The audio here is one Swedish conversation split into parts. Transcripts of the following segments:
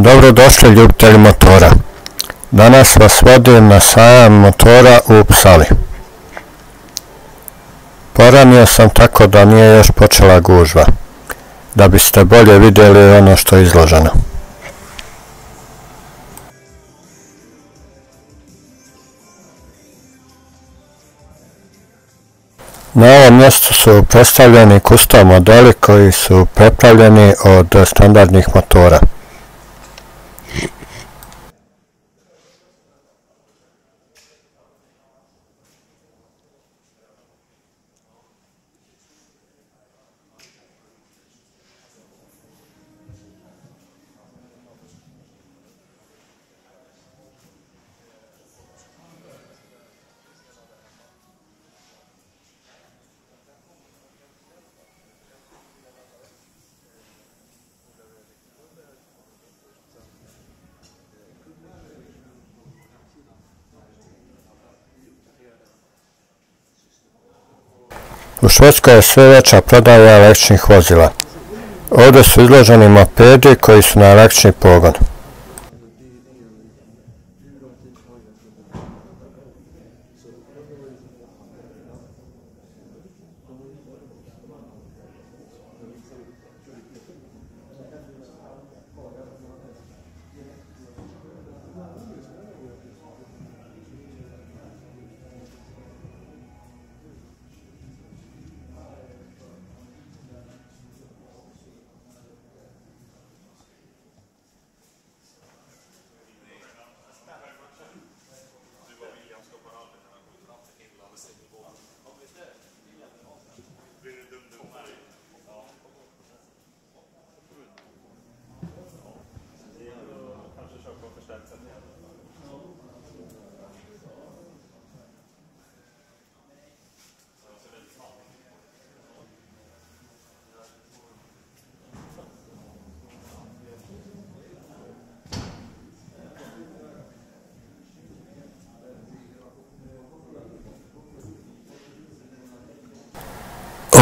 Dobrodošli ljubitelji motora. Danas vas vodim na sajam motora u Psali. Poranio sam tako da nije još počela gužva, da biste bolje vidjeli ono što je izloženo. Na ovom mjestu su predstavljeni custom modeli koji su prepravljeni od standardnih motora. U Švedskoj je sve veća prodaja električnih vozila. Ovdje su izloženi mopedi koji su na električni pogon.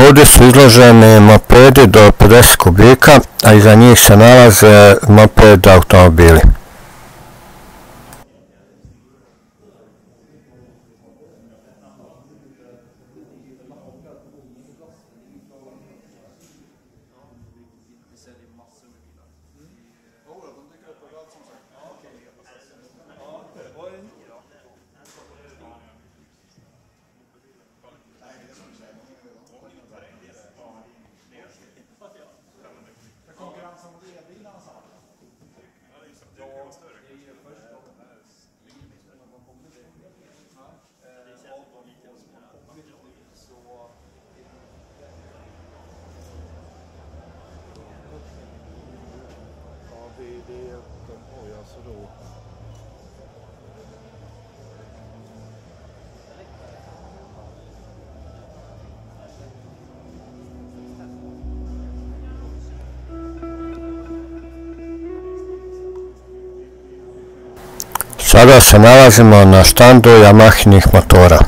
Ovdje su izloženi mopedi do 50 kubika, a iza njih se nalaze moped automobili. Sada se nalazimo na štandu Yamahinih motora.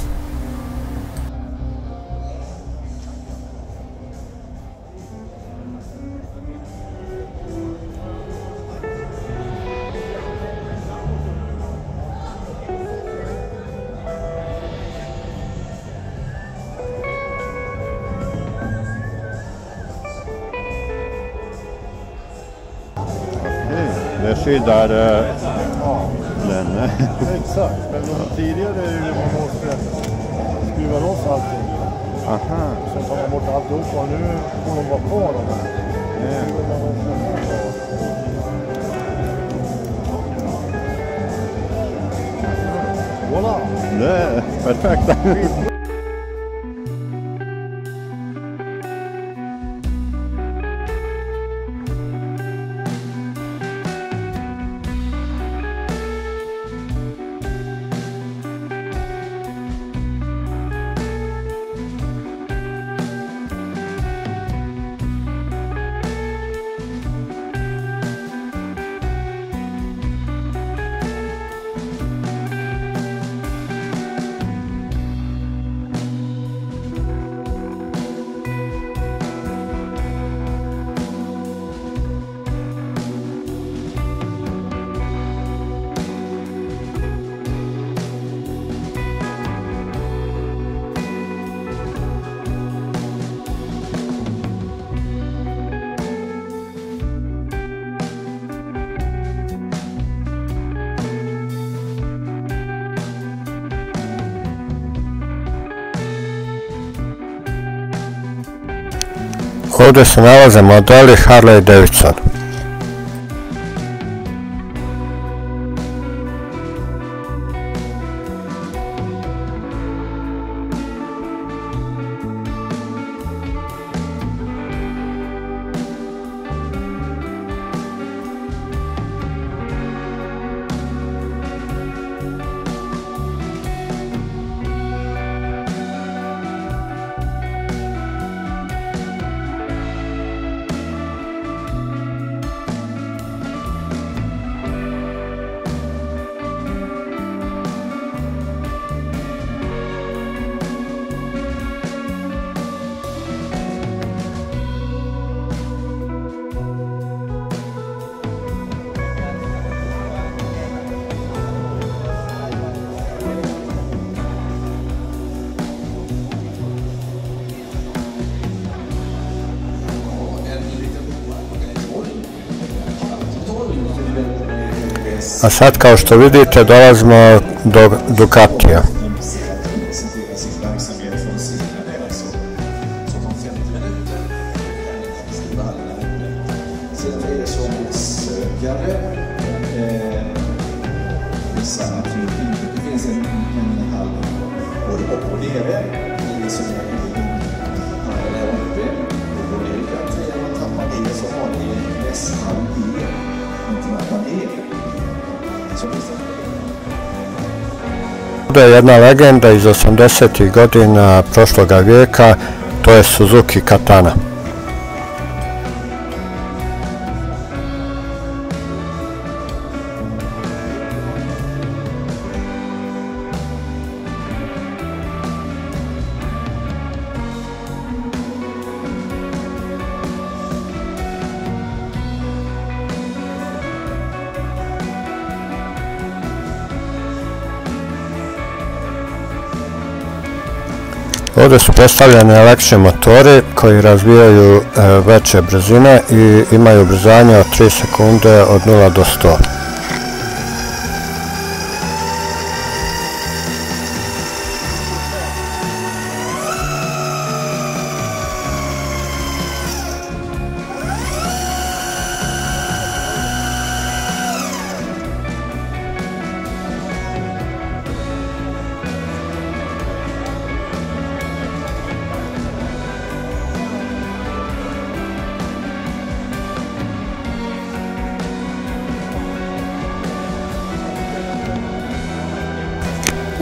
Det skyddar den. Exakt, men tidigare är det man måste skruva loss allting. Aha. Sen tar man bort alltihop och nu får de vara kvar de här. Voilà! Det är perfekt. Ovdje se nalaze modeli Harley Davidson. A sad, kao što vidite, dolazimo do Ducatija. Ovdje je jedna legenda iz 80. godina prošloga vijeka, to je Suzuki Katana. Ovdje su predstavljeni električni motori koji razvijaju veće brzine i imaju brzanje od 3 sekunde od 0 do 100.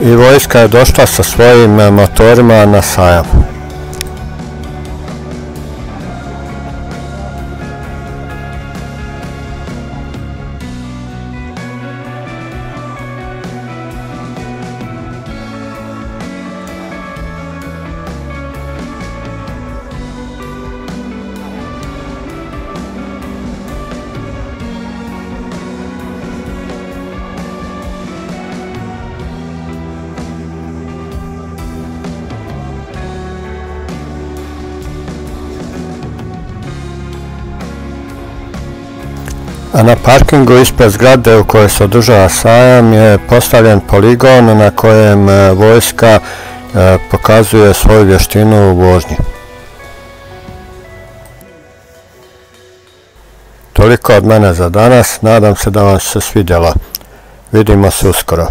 I vojska je došla sa svojim motorima na sajam. A na parkingu ispred zgrade u kojoj se održava sajam je postavljen poligon na kojem vojska pokazuje svoju vještinu u vožnji. Toliko od mene za danas, nadam se da vam se svidjelo. Vidimo se uskoro.